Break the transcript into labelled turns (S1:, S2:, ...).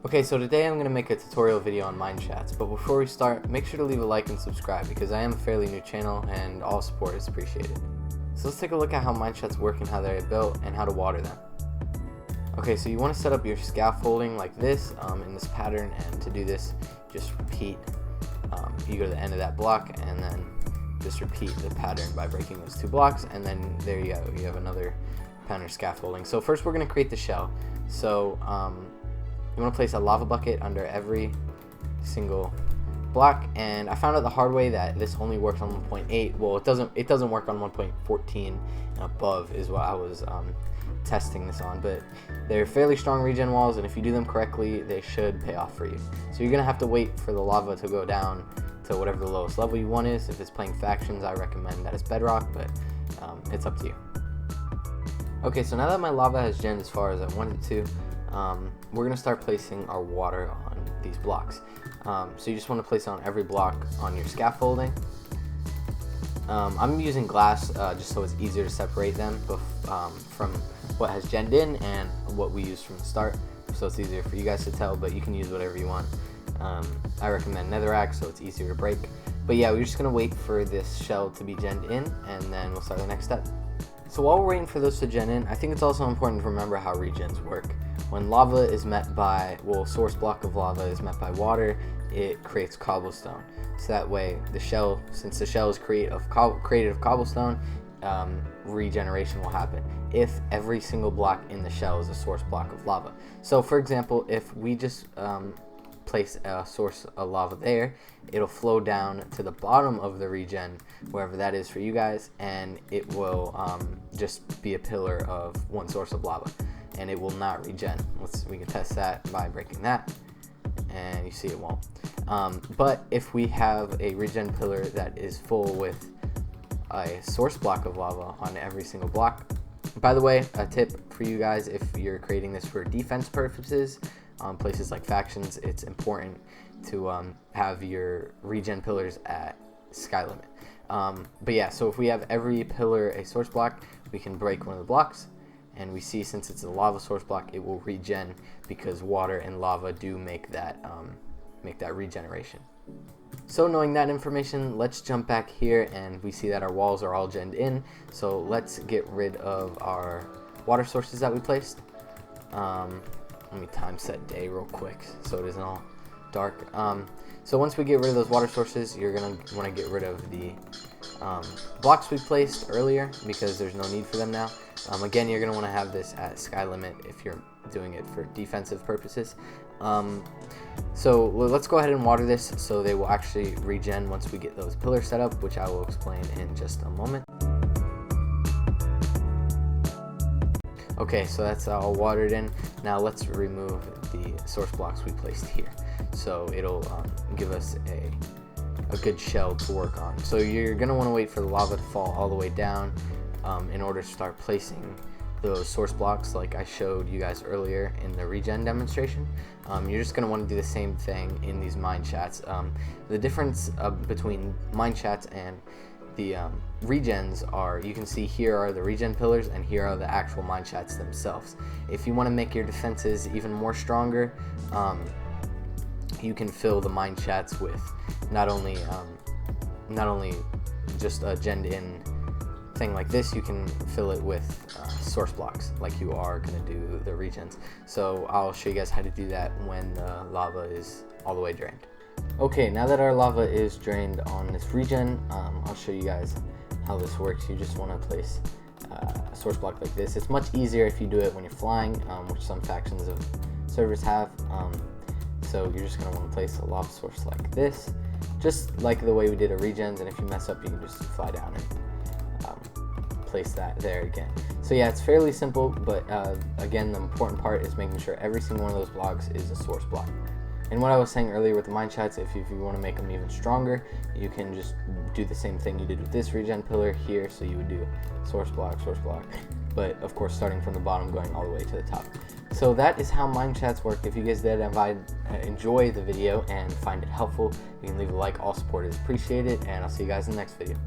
S1: Okay, so today I'm going to make a tutorial video on Minechats, but before we start, make sure to leave a like and subscribe because I am a fairly new channel and all support is appreciated. So let's take a look at how Minechats work and how they're built and how to water them. Okay, so you want to set up your scaffolding like this in this pattern, and to do this, just repeat. You go to the end of that block and then just repeat the pattern by breaking those two blocks, and then there you go, you have another pattern of scaffolding. So first we're going to create the shell. So you want to place a lava bucket under every single block, and I found out the hard way that this only works on 1.8. Well, it doesn't work on 1.14 and above is what I was testing this on, but they're fairly strong regen walls, and if you do them correctly they should pay off for you. So you're gonna have to wait for the lava to go down to whatever the lowest level you want is. If it's playing factions, I recommend that it's bedrock, but it's up to you. Okay, so now that my lava has gened as far as I wanted to, we're going to start placing our water on these blocks. So you just want to place it on every block on your scaffolding. I'm using glass just so it's easier to separate them from what has genned in and what we used from the start, so it's easier for you guys to tell, but you can use whatever you want. I recommend netherrack so it's easier to break. But yeah, we're just going to wait for this shell to be genned in, and then we'll start the next step. So while we're waiting for those to gen in, I think it's also important to remember how regens work. When lava is met by, well, source block of lava is met by water, it creates cobblestone. So that way, the shell, since the shell is created of cobblestone, regeneration will happen if every single block in the shell is a source block of lava. So for example, if we just place a source of lava there, it'll flow down to the bottom of the regen, wherever that is for you guys, and it will just be a pillar of one source of lava, and it will not regen. We can test that by breaking that, and you see it won't. But if we have a regen pillar that is full with a source block of lava on every single block. By the way, a tip for you guys, if you're creating this for defense purposes, places like factions, it's important to have your regen pillars at sky limit. But yeah, so if we have every pillar a source block, we can break one of the blocks, and we see since it's a lava source block, it will regen because water and lava do make that regeneration. So knowing that information, let's jump back here, and we see that our walls are all genned in. So let's get rid of our water sources that we placed. Let me time set day real quick so it isn't all dark. So once we get rid of those water sources, you're going to want to get rid of the blocks we placed earlier because there's no need for them now. Again, you're going to want to have this at sky limit if you're doing it for defensive purposes. So let's go ahead and water this so they will actually regen once we get those pillars set up, which I will explain in just a moment. Okay, so that's all watered in. Now let's remove the source blocks we placed here. So it'll give us a good shell to work on. So you're going to want to wait for the lava to fall all the way down in order to start placing those source blocks like I showed you guys earlier in the regen demonstration. You're just going to want to do the same thing in these Minechats. The difference between Minechats and the regens are, you can see here are the regen pillars and here are the actual Minechats themselves. If you want to make your defenses even more stronger, you can fill the Minechats with not only just a genned in thing like this, you can fill it with source blocks like you are going to do the regens. So I'll show you guys how to do that when the lava is all the way drained. Okay, now that our lava is drained on this regen, I'll show you guys how this works. You just want to place a source block like this. It's much easier if you do it when you're flying, which some factions of servers have. So you're just going to want to place a lava source like this, just like the way we did a regens, and if you mess up you can just fly down and place that there again. So yeah, it's fairly simple, but again, the important part is making sure every single one of those blocks is a source block. And what I was saying earlier with the Minechats, if you want to make them even stronger, you can just do the same thing you did with this regen pillar here. So you would do source block, but of course starting from the bottom going all the way to the top. So that is how Minechats work. If you guys did enjoy the video and find it helpful, you can leave a like. All support is appreciated, and I'll see you guys in the next video.